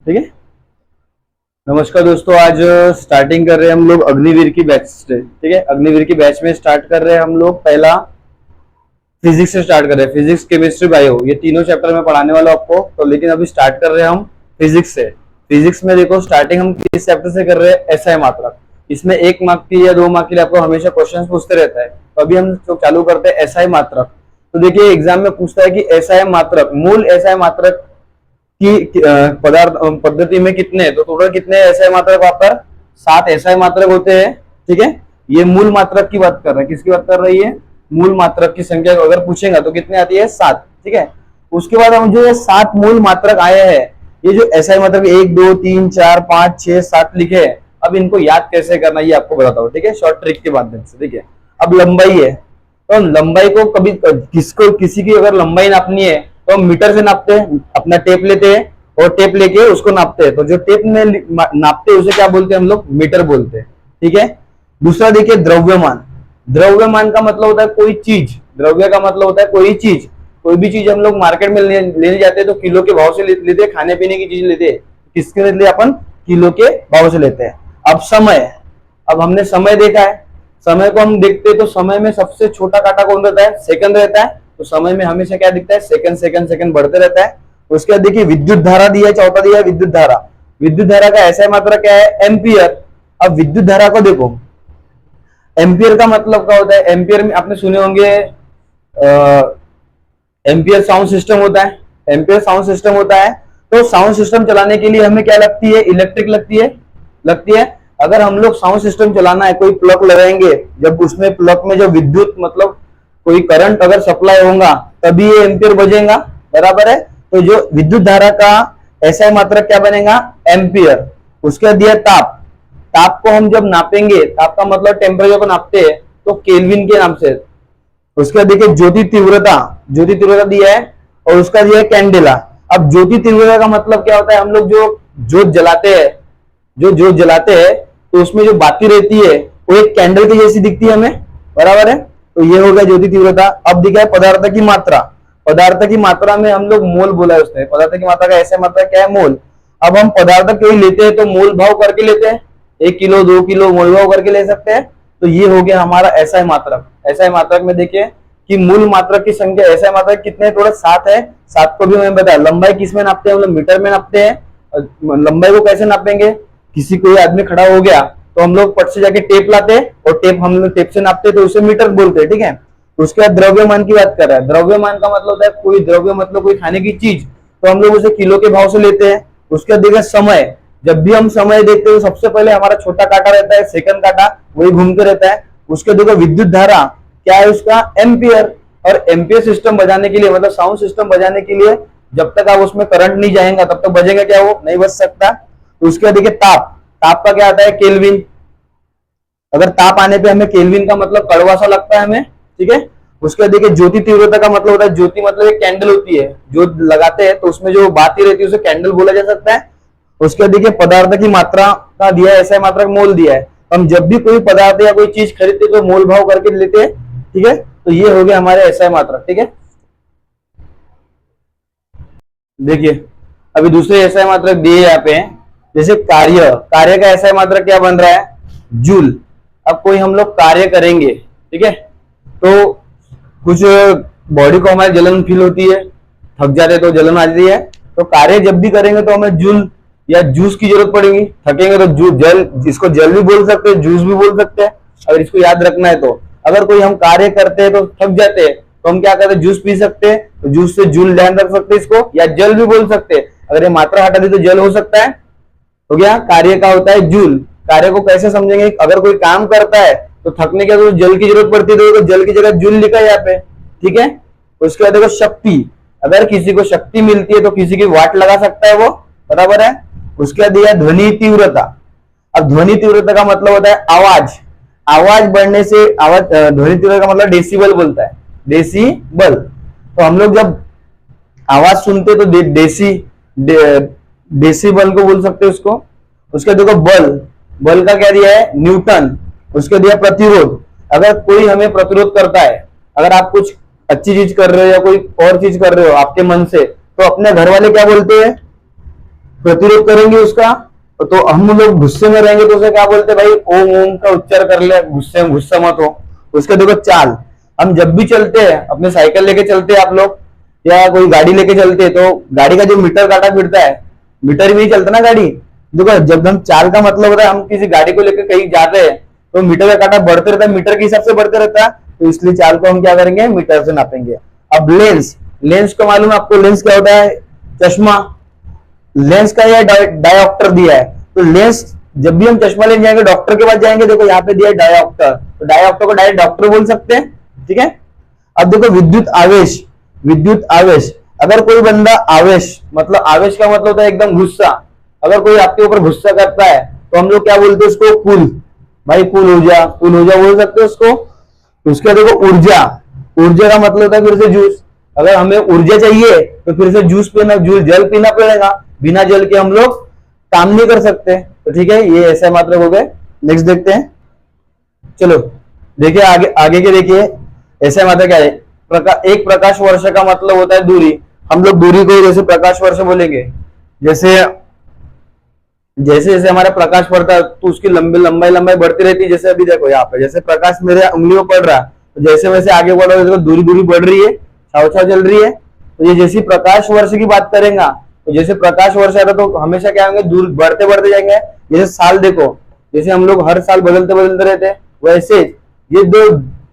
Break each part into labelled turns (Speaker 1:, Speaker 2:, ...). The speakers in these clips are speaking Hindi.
Speaker 1: ठीक है। नमस्कार दोस्तों, आज स्टार्टिंग कर रहे हैं हम लोग अग्निवीर की बैच से। ठीक है, अग्निवीर की बैच में स्टार्ट कर रहे हैं हम लोग। पहला फिजिक्स से स्टार्ट कर रहे हैं, फिजिक्स केमिस्ट्री बायो, ये तीनों चैप्टर में पढ़ाने वाला हूं आपको। तो लेकिन अभी स्टार्ट कर रहे हैं हम फिजिक्स से। फिजिक्स में देखो स्टार्टिंग हम किस चैप्टर से कर रहे हैं, एसआई मात्रक। इसमें 1 मार्क की या 2 मार्क के लिए आपको हमेशा क्वेश्चन पूछते रहता है। तो अभी हम जो चालू करते हैं एसआई मात्रक। तो देखिए एग्जाम में पूछता है कि एसआई मात्रक, मूल एसआई मात्रक की पदार्थ पद्धति में कितने हैं। तो टोटल कितने एसआई मात्रक वहां पर 7 एसआई मात्रक होते हैं। ठीक है, ये मूल मात्रक की बात कर रहे हैं। किसकी बात कर रही है? मूल मात्रक की संख्या अगर पूछेगा तो कितने आती है? 7। ठीक है, उसके बाद हम जो ये 7 मूल मात्रक आए हैं, ये जो एसआई मात्रक 1 2 3 4 5 6 7 लिखे हैं, अब इनको याद कैसे करना ये आपको बताता हूँ। ठीक है, शॉर्ट ट्रिक के माध्यम से। ठीक है, अब लंबाई है तो लंबाई को कभी किसी की अगर लंबाई नापनी है तो हम मीटर से नापते हैं, अपना टेप लेते हैं और टेप लेके उसको नापते हैं। तो जो टेप में नापते हैं उसे क्या बोलते हैं हम लोग? मीटर बोलते हैं। ठीक है, दूसरा देखिए द्रव्यमान। द्रव्यमान का मतलब होता है कोई चीज। द्रव्य का मतलब होता है कोई चीज। कोई भी चीज हम लोग मार्केट में लेने जाते हैं तो किलो के भाव से लेते हैं। खाने पीने की चीज लेते हैं, किसके लिए? अपन किलो के भाव से लेते हैं। अब समय, अब हमने समय देखा है। समय को हम देखते हैं तो समय में सबसे छोटा कांटा कौन रहता है? सेकंड रहता है। तो समय में हमेशा क्या दिखता है? सेकंड सेकंड सेकंड बढ़ते रहता है। उसके बाद देखिए विद्युत धारा दिया है, चौथा दिया है विद्युत धारा। विद्युत धारा का ऐसा मात्रा क्या है? एम्पियर। अब विद्युत धारा को देखो, एम्पियर का मतलब क्या होता है? एम्पियर में आपने सुने होंगे एम्पियर साउंड सिस्टम होता है। एम्पियर साउंड सिस्टम होता है। तो साउंड सिस्टम चलाने के लिए हमें क्या लगती है? इलेक्ट्रिक लगती है। अगर हम लोग साउंड सिस्टम चलाना है, कोई प्लग लगाएंगे, जब उसमें प्लग में जो विद्युत मतलब कोई करंट अगर सप्लाई होगा तभी ये एम्पियर बजेगा, बराबर है। तो जो विद्युत धारा का ऐसा मात्रक क्या बनेगा? एम्पियर। उसके दिया ताप। ताप को हम जब नापेंगे, ताप का मतलब टेम्परेचर को नापते हैं तो केल्विन के नाम से। उसके बाद देखिए ज्योति तीव्रता, ज्योति तीव्रता दिया है और उसका दिया है कैंडेला। अब ज्योति तीव्रता का मतलब क्या होता है? हम लोग जो जोत जलाते हैं, जो जोत जलाते हैं तो उसमें जो बाती रहती है वो एक कैंडल की जैसी दिखती है हमें, बराबर है। तो ये हो गया ज्योति तीव्रता। अब दिखा है पदार्थ की मात्रा। पदार्थ की मात्रा में हम लोग मोल बोला है उसने। पदार्थ की मात्रा का ऐसा मात्रा क्या है? मोल। अब हम पदार्थ कोई लेते हैं तो मोल भाव करके लेते हैं, 1 किलो 2 किलो मोल भाव करके ले सकते हैं। तो ये हो गया हमारा एसआई मात्रक। एसआई मात्रक में देखिए कि मूल मात्रक की संख्या, एसआई मात्रक कितने? टोटल 7 है। 7 को भी मैंने बताया। लंबाई किसमें नापते हैं? हम लोग मीटर में नापते हैं। लंबाई को कैसे नापेंगे? किसी कोई आदमी खड़ा हो गया तो हम लोग पट से जाके टेप लाते हैं और टेप हम लोग टेप से नापते हैं तो उसे मीटर बोलते हैं। ठीक है, उसके बाद द्रव्यमान की बात कर रहा है। द्रव्यमान का मतलब होता है कोई द्रव्य मतलब कोई खाने की चीज, तो हम लोग उसे किलो के भाव से लेते हैं। उसके बाद देखिए समय। जब भी हम समय देखते हैं तो सबसे पहले हमारा छोटा कांटा रहता है, सेकंड कांटा, वही घूमते रहता है। उसके देखो विद्युत धारा क्या है उसका? एम्पियर। और एम्पियर सिस्टम बजाने के लिए, मतलब साउंड सिस्टम बजाने के लिए, जब तक आप उसमें करंट नहीं जाएगा तब तक बजेगा क्या? वो नहीं बज सकता। तो उसके बाद देखिए ताप। ताप का क्या आता है? केल्विन। अगर ताप आने पे हमें केल्विन का मतलब कड़वा सा लगता है हमें। ठीक है, उसके बाद देखिए ज्योति तीव्रता का मतलब होता है, ज्योति मतलब एक कैंडल होती है जो लगाते हैं तो उसमें जो बाती रहती है उसे कैंडल बोला जा सकता है। उसके बाद देखिए पदार्थ की मात्रा का दिया है, ऐसा मात्रक मोल दिया है। हम जब भी कोई पदार्थ या कोई चीज खरीदते तो मोल भाव करके लेते हैं। ठीक है, तो ये हो गया हमारे एसआई मात्रक। ठीक है, देखिए अभी दूसरे एसआई मात्रक दिए यहाँ पे। जैसे कार्य, कार्य का एसआई मात्रक क्या बन रहा है? जूल। अब कोई हम लोग कार्य करेंगे, ठीक है, तो कुछ बॉडी को हमारी जलन फील होती है, थक जाते तो जलन आती है। तो कार्य जब भी करेंगे तो हमें जूल या जूस की जरूरत पड़ेगी। थकेंगे तो जल, इसको जल भी बोल सकते हैं, जूस भी बोल सकते हैं, अगर इसको याद रखना है तो। अगर कोई हम कार्य करते हैं तो थक जाते हैं तो हम क्या करते हैं? जूस पी सकते हैं, तो जूस से जूल ध्यान रख सकते हैं इसको, या जल भी बोल सकते हैं। अगर ये मात्रा हटा दी तो जल हो सकता है। तो क्या कार्य का होता है? जूल। कार्य को कैसे समझेंगे? अगर कोई काम करता है तो थकने के बाद जल की जरूरत पड़ती है तो जल की जगह जूल लिखा है यहाँ पे। ठीक है, उसके बाद देखो शक्ति। अगर किसी को शक्ति मिलती है तो किसी की वाट लगा सकता है वो, बराबर है। उसके बाद दिया ध्वनि तीव्रता। अब ध्वनि तीव्रता का मतलब होता है आवाज। आवाज बढ़ने से, आवाज, ध्वनि तीव्रता का मतलब डेसिबल बोलता है, डेसिबल। तो हम लोग जब आवाज सुनते तो डेसिबल को बोल सकते हैं उसको। उसके देखो बल, बल का क्या दिया है? न्यूटन। उसके दिया प्रतिरोध। अगर कोई हमें प्रतिरोध करता है, अगर आप कुछ अच्छी चीज कर रहे हो या कोई और चीज कर रहे हो आपके मन से, तो अपने घर वाले क्या बोलते हैं? प्रतिरोध करेंगे उसका, तो हम लोग गुस्से में रहेंगे तो उसे क्या बोलते हैं भाई, ओम ओम का उच्चार कर ले, गुस्सा मत हो। उसके देखो चाल, हम जब भी चलते हैं, अपने साइकिल लेके चलते हैं आप लोग, या कोई गाड़ी लेके चलते हैं, तो गाड़ी का जो मीटर काटा फिरता है, मीटर में ही चलता ना गाड़ी। देखो जब हम चाल का मतलब होता है, हम किसी गाड़ी को लेकर कहीं जाते हैं तो मीटर का काटा बढ़ते रहता है, मीटर के हिसाब से बढ़ते रहता है, तो इसलिए चाल को हम क्या करेंगे, मीटर से नापेंगे। अब लेंस, लेंस को मालूम है आपको, लेंस क्या होता है, चश्मा। लेंस का यह डायोप्टर दिया है, तो लेंस जब भी हम चश्मा लेने जाएंगे, डॉक्टर के पास जाएंगे, देखो यहाँ पे दिया है डायोप्टर, तो डायोप्टर को डायरेक्ट डॉक्टर बोल सकते हैं, ठीक है। अब देखो विद्युत आवेश, विद्युत आवेश, अगर कोई बंदा आवेश, मतलब आवेश का मतलब होता है एकदम गुस्सा, अगर कोई आपके ऊपर गुस्सा करता है तो हम लोग क्या बोलते हैं उसको, कुल, भाई कुल ऊर्जा, कुल ऊर्जा बोल सकते हैं उसको। उसके देखो ऊर्जा, ऊर्जा का मतलब होता है फिर से जूस, अगर हमें ऊर्जा चाहिए तो फिर से जूस पीना, जूस जल पीना पड़ेगा, बिना जल के हम लोग काम नहीं कर सकते। तो ठीक है, ये ऐसा मात्रक हो गए। नेक्स्ट देखते हैं, चलो देखिए आगे, आगे के देखिए ऐसा मात्रक क्या है। एक प्रकाश वर्ष का मतलब होता है दूरी, हम लोग दूरी को जैसे प्रकाश वर्ष बोलेंगे, जैसे जैसे जैसे हमारा प्रकाश पड़ता है तो उसकी लंबाई बढ़ती रहती है। जैसे अभी देखो यहाँ पे, जैसे प्रकाश मेरे उंगली में पड़ रहा है, तो जैसे वैसे आगे बढ़ रहा है, दूरी दूरी बढ़ रही है, छाव छाव चल रही है। तो ये जैसी प्रकाश वर्ष की बात करेंगे, तो जैसे प्रकाश वर्ष आता तो हमेशा क्या होंगे, दूर बढ़ते बढ़ते जाएंगे। जैसे साल देखो, जैसे हम लोग हर साल बदलते बदलते रहते हैं, वैसे ये दो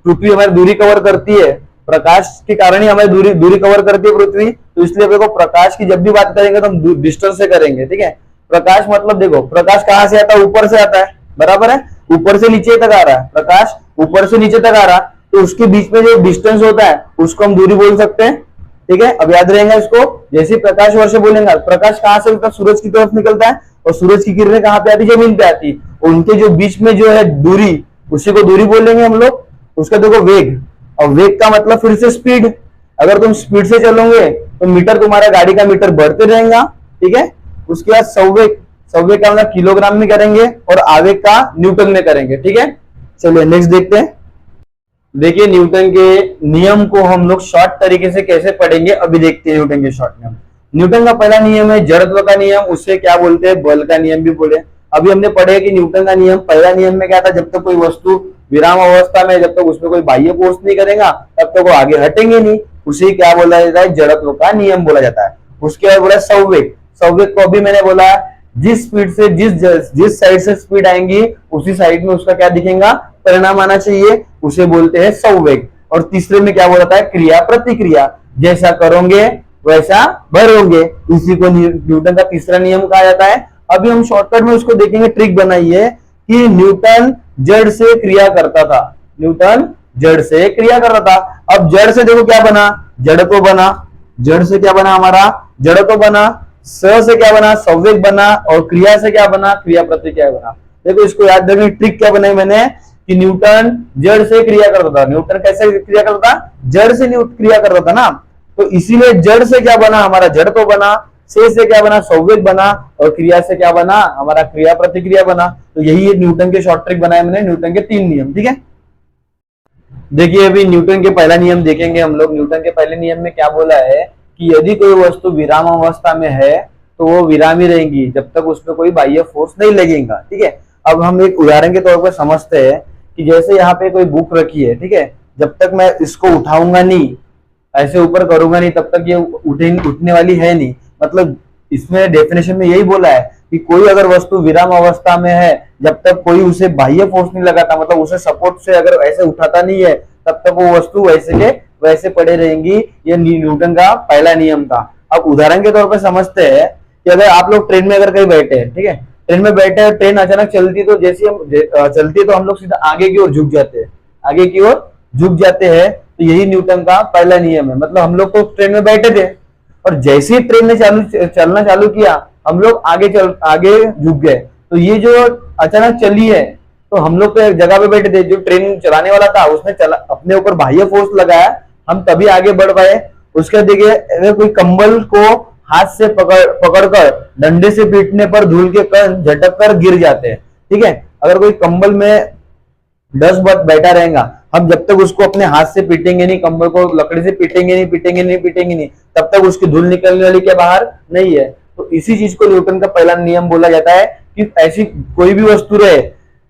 Speaker 1: पृथ्वी हमारी दूरी कवर करती है, प्रकाश के कारण ही हमारी दूरी दूरी कवर करती है पृथ्वी। तो इसलिए देखो प्रकाश की जब भी बात करेंगे तो हम डिस्टेंस से करेंगे, ठीक है। प्रकाश मतलब देखो, प्रकाश कहां से आता है, ऊपर से आता है, बराबर है, ऊपर से नीचे तक आ रहा है, प्रकाश ऊपर से नीचे तक आ रहा है, तो उसके बीच में जो डिस्टेंस होता है उसको हम दूरी बोल सकते हैं, ठीक है। अब याद रहेगा इसको, जैसे प्रकाश वर्ष बोलेंगे, प्रकाश कहां से निकलता है, सूरज की तरफ निकलता है, और सूरज की किरणें कहां पे आती है, जमीन पे आती है, उनके जो बीच में जो है दूरी, उसी को दूरी बोलेंगे हम लोग। उसका देखो वेग, और वेग का मतलब फिर से स्पीड, अगर तुम स्पीड से चलोगे तो मीटर, तुम्हारा गाड़ी का मीटर बढ़ते रहेगा, ठीक है। उसके बाद संवेग, संवेग का मतलब किलोग्राम में करेंगे, और आवेग का न्यूटन में करेंगे, ठीक है। चलिए नेक्स्ट देखते हैं। देखिए न्यूटन के नियम को हम लोग शॉर्ट तरीके से कैसे पढ़ेंगे, अभी देखते हैं न्यूटन के शॉर्ट नियम। न्यूटन का पहला नियम है जड़त्व का नियम, उससे क्या बोलते हैं, बल का नियम भी बोले। अभी हमने पढ़े कि न्यूटन का नियम, पहला नियम में क्या था, जब तक कोई वस्तु विराम अवस्था में, जब तक उसमें कोई बाह्य फोर्स नहीं करेगा तब तक वो आगे हटेंगे नहीं, उसे क्या बोला जाता है, जड़त्व का नियम बोला जाता है। उसके बाद बोला संवेग, संवेग को अभी मैंने बोला, जिस स्पीड से जिस साइड से स्पीड आएंगी उसी साइड में उसका क्या दिखेगा, परिणाम आना चाहिए, उसे बोलते हैं संवेग। और तीसरे में क्या बोला था, क्रिया प्रतिक्रिया, जैसा करोगे वैसा भरोगे, इसी को न्यूटन का तीसरा नियम कहा जाता है। अभी हम शॉर्टकट में उसको देखेंगे, ट्रिक बनाइए कि न्यूटन जड़ से क्रिया करता था, न्यूटन जड़ से क्रिया करता था। अब जड़ से देखो क्या बना, जड़त्व बना, जड़ से क्या बना हमारा, जड़त्व बना, स से क्या बना, संवेग बना, और क्रिया से क्या बना, क्रिया प्रतिक्रिया बना। देखो इसको याद रखने ट्रिक क्या बनाई मैंने, कि न्यूटन जड़ से क्रिया करता था। न्यूटन कैसे क्रिया करता था, जड़ से क्रिया करता था ना, तो इसीलिए जड़ से क्या बना हमारा, जड़त्व बना, से क्या बना, संवेग बना, और क्रिया से क्या बना हमारा, क्रिया प्रतिक्रिया बना। तो यही न्यूटन के शॉर्ट ट्रिक बनाए मैंने, न्यूटन के 3 नियम, ठीक है। देखिए अभी न्यूटन के पहला नियम देखेंगे हम लोग। न्यूटन के पहले नियम में क्या बोला है कि यदि कोई वस्तु विराम अवस्था में है तो वो विराम ही रहेगी जब तक उसमें कोई बाह्य फोर्स नहीं लगेगा, ठीक है। अब हम एक उदाहरण के तौर पर समझते हैं कि जैसे यहाँ पे कोई बुक रखी है, ठीक है, जब तक मैं इसको उठाऊंगा नहीं, ऐसे ऊपर करूंगा नहीं, तब तक ये उठने वाली है नहीं। मतलब इसमें डेफिनेशन में यही बोला है कि कोई अगर वस्तु विराम अवस्था में है, जब तक कोई उसे बाह्य फोर्स नहीं लगाता, मतलब उसे सपोर्ट से अगर ऐसे उठाता नहीं है, तब तक वो वस्तु वैसे के वैसे पड़े रहेंगी। ये न्यूटन का पहला नियम था। अब उदाहरण के तौर पर समझते हैं कि अगर आप लोग ट्रेन में अगर कहीं बैठे हैं, ठीक है, ट्रेन में बैठे हैं, ट्रेन अचानक चलती, तो जैसे हम चलती है तो हम लोग सीधा आगे की ओर झुक जाते हैं, आगे की ओर झुक जाते हैं। तो यही न्यूटन का पहला नियम है। मतलब हम लोग तो ट्रेन में बैठे थे और जैसे ही ट्रेन ने चलना चालू किया, हम लोग आगे झुक गए। तो ये जो अचानक चली है, तो हम लोग तो एक जगह पे बैठे थे, जो ट्रेन चलाने वाला था उसने अपने ऊपर बाह्य फोर्स लगाया, हम तभी आगे बढ़ पाए। उसके देखिए अगर कोई कंबल को हाथ से पकड़कर डंडे से पीटने पर धूल के कण झटक कर गिर जाते हैं, ठीक है। अगर कोई कंबल में 10 बार बैठा रहेगा, हम जब तक उसको अपने हाथ से पीटेंगे नहीं, कंबल को लकड़ी से पीटेंगे नहीं, तब तक उसकी धूल निकलने वाली क्या बाहर नहीं है। तो इसी चीज को न्यूटन का पहला नियम बोला जाता है कि ऐसी कोई भी वस्तु रहे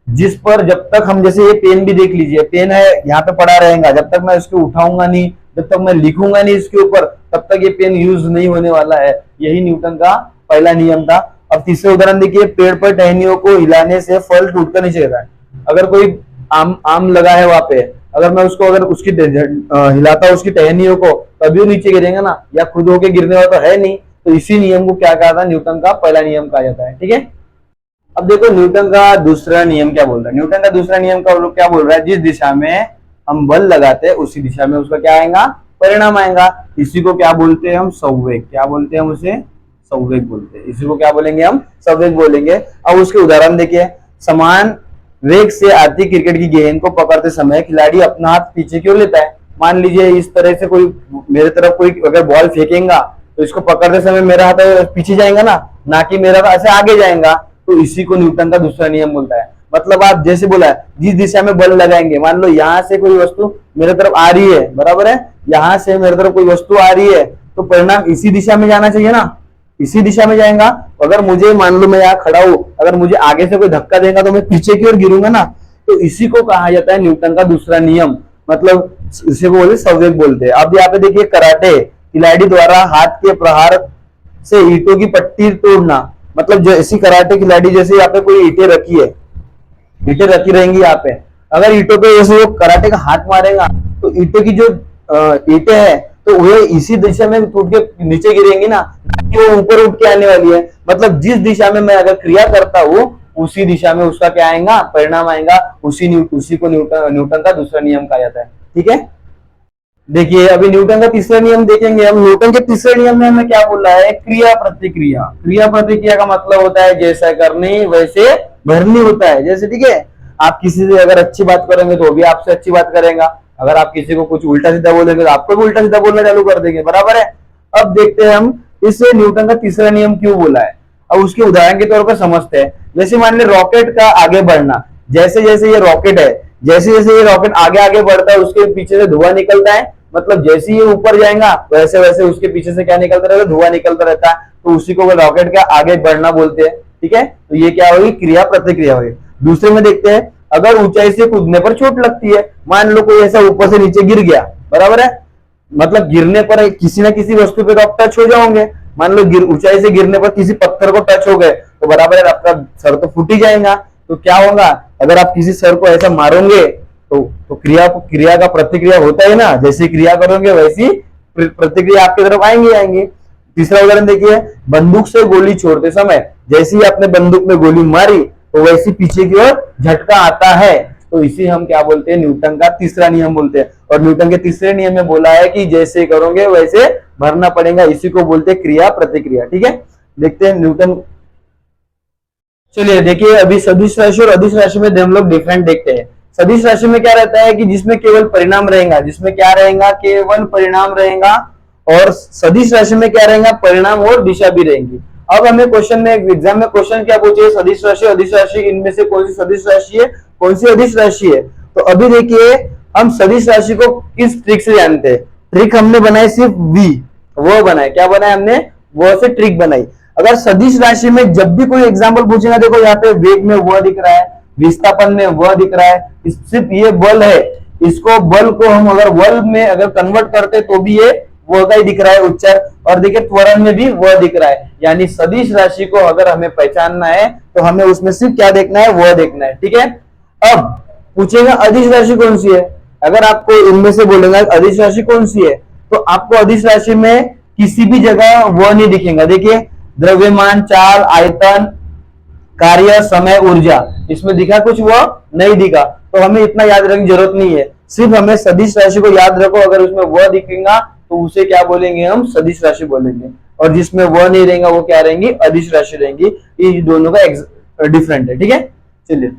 Speaker 1: जिस पर जब तक हम, जैसे ये पेन भी देख लीजिए, पेन है यहाँ पे पड़ा रहेगा, जब तक मैं इसको उठाऊंगा नहीं, जब तक मैं लिखूंगा नहीं इसके ऊपर, तब तक ये पेन यूज नहीं होने वाला है। यही न्यूटन का पहला नियम था। अब तीसरा उदाहरण देखिए, पेड़ पर टहनियों को हिलाने से फल टूटकर नीचे गिरता है। अगर कोई आम लगा है वहां पे, अगर मैं उसको अगर उसकी हिलाता हूं उसकी टहनियों को, तभी वो नीचे गिरेगा ना, या खुद होके गिरने वाला तो है नहीं। तो इसी नियम को क्या कहा था, न्यूटन का पहला नियम कहा जाता है। ठीक है, अब देखो न्यूटन का दूसरा नियम क्या बोल रहा है। न्यूटन का दूसरा नियम का क्या बोल रहा है, जिस दिशा में हम बल लगाते हैं उसी दिशा में उसका क्या आएगा, परिणाम आएगा। इसी को क्या बोलते हैं हम, संवेग। क्या बोलते हैं हम उसे, संवेग बोलते हैं। इसी को क्या बोलेंगे हम, संवेग बोलेंगे। अब उसके उदाहरण देखिए, समान वेग से आती क्रिकेट की गेंद को पकड़ते समय खिलाड़ी अपना हाथ पीछे क्यों लेता है। मान लीजिए इस तरह से कोई मेरे तरफ कोई अगर बॉल फेंकेगा तो इसको पकड़ते समय मेरा हाथ पीछे जाएगा ना कि मेरा हाथ ऐसे आगे जाएगा। तो इसी को न्यूटन का दूसरा नियम बोलता है। मतलब आप जैसे बोला है, जिस दिशा में बल लगाएंगे, मान लो यहाँ से कोई वस्तु मेरे तरफ आ रही है, बराबर है, यहाँ से मेरे तरफ कोई वस्तु आ रही है, तो परिणाम इसी दिशा में जाना चाहिए ना, इसी दिशा में जाएगा। अगर मुझे मान लो मैं यहाँ खड़ा हूं, अगर मुझे आगे से कोई धक्का देगा तो मैं पीछे की ओर गिरूंगा ना। तो इसी को कहा जाता है न्यूटन का दूसरा नियम, मतलब इसी को बोलते संवेग बोलते हैं। अब यहाँ पे देखिए, कराटे खिलाड़ी द्वारा हाथ के प्रहार से ईंटों की पट्टी तोड़ना, मतलब जैसी कराटे खिलाड़ी, जैसे यहाँ पे कोई ईंटें रखी है, ईंटें रखी रहेंगी यहाँ पे, अगर ईंटों पे जैसे वो कराटे का हाथ मारेगा तो ईंटों की जो ईंटें है तो वो इसी दिशा में टूट के नीचे गिरेंगी ना, कि वो ऊपर उठ के आने वाली है। मतलब जिस दिशा में मैं अगर क्रिया करता हूँ उसी दिशा में उसका क्या आएगा, परिणाम आएगा। उसी को न्यूटन का दूसरा नियम कहा जाता है। ठीक है, देखिए अभी न्यूटन का तीसरा नियम देखेंगे हम। न्यूटन के तीसरे नियम में हमें क्या बोला है, क्रिया प्रतिक्रिया। क्रिया प्रतिक्रिया का मतलब होता है जैसा करनी वैसे भरनी होता है। जैसे ठीक है, आप किसी से अगर अच्छी बात करेंगे तो वो भी आपसे अच्छी बात करेगा, अगर आप किसी को कुछ उल्टा सीधा बोलेंगे तो आपको भी उल्टा सीधा बोलना चालू कर देंगे, बराबर है। अब देखते हैं हम इसे न्यूटन का तीसरा नियम क्यों बोला है। अब उसके उदाहरण के तौर पर समझते हैं। जैसे मान लीजिए रॉकेट का आगे बढ़ना, जैसे जैसे ये रॉकेट है, जैसे जैसे ये रॉकेट आगे आगे बढ़ता है उसके पीछे से धुआं निकलता है। मतलब जैसे ये ऊपर जाएगा वैसे वैसे उसके पीछे से क्या निकलता रहेगा, धुआं निकलता रहता है। तो उसी को रॉकेट का आगे बढ़ना बोलते हैं। ठीक है, तो ये क्या होगी, क्रिया प्रतिक्रिया होगी। दूसरे में देखते हैं, अगर ऊंचाई से कूदने पर चोट लगती है, मान लो कोई ऐसा ऊपर से नीचे गिर गया, बराबर है, मतलब गिरने पर किसी ना किसी वस्तु पे तो आप टच हो जाओगे। मान लो ऊंचाई से गिरने पर किसी पत्थर को टच हो गए तो बराबर है, आपका सर तो फूट ही जाएगा। तो क्या होगा, अगर आप किसी सर को ऐसा मारोगे तो क्रिया का प्रतिक्रिया होता है ना, जैसी क्रिया करोगे वैसी प्रतिक्रिया आपकी तरफ आएंगी। तीसरा उदाहरण देखिए, बंदूक से गोली छोड़ते समय जैसे ही आपने बंदूक में गोली मारी तो वैसे पीछे की ओर झटका आता है। तो इसी हम क्या बोलते हैं, न्यूटन का तीसरा नियम बोलते हैं। और न्यूटन के तीसरे नियम में बोला है कि जैसे करोगे वैसे भरना पड़ेगा। इसी को बोलते हैं क्रिया प्रतिक्रिया। ठीक है, देखते हैं न्यूटन। चलिए देखिए, अभी सदिश राशि और अदिश राशि में हम लोग डिफरेंट देखते हैं। सदिश राशि में क्या रहता है कि जिसमें केवल परिणाम रहेगा, जिसमें क्या रहेगा, केवल परिणाम रहेगा। और सदिश राशि में क्या रहेगा, परिणाम और दिशा भी रहेंगी। अब हमें क्वेश्चन में एग्जाम में क्वेश्चन क्या पूछे, सदिश राशि अदिश राशि, इनमें से कौन सी सदिश राशि है, कौन सी अदिश राशि है। तो अभी देखिए, हम सदिश राशि को किस ट्रिक से जानते हैं। ट्रिक हमने बनाई सिर्फ वी, वो बनाए, क्या बनाया हमने, वो से ट्रिक बनाई। अगर सदिश राशि में जब भी कोई एग्जाम्पल पूछेगा, देखो यहाँ पे वेग में वह दिख रहा है, विस्थापन में वह दिख रहा है, सिर्फ ये बल है, इसको बल को हम अगर बल में अगर कन्वर्ट करते तो भी ये वह का ही दिख रहा है उच्चार। और देखिए त्वरण में भी वह दिख रहा है। यानी सदिश राशि को अगर हमें पहचानना है तो हमें उसमें सिर्फ क्या देखना है, वह देखना है। ठीक है, अब पूछेगा अदिश राशि कौन सी है। अगर आपको इनमें से बोलेगा अदिश राशि कौन सी है, तो आपको अदिश राशि में किसी भी जगह वह नहीं दिखेगा। देखिए, द्रव्यमान, चाल, आयतन, कार्य, समय, ऊर्जा, इसमें दिखा कुछ, वह नहीं दिखा। तो हमें इतना याद रखने की जरूरत नहीं है, सिर्फ हमें सदिश राशि को याद रखो। अगर उसमें वह दिखेगा तो उसे क्या बोलेंगे, हम सदिश राशि बोलेंगे। और जिसमें वह नहीं रहेगा वो क्या रहेंगी, अदिश राशि रहेंगी। ये दोनों का डिफरेंट है। ठीक है, चलिए।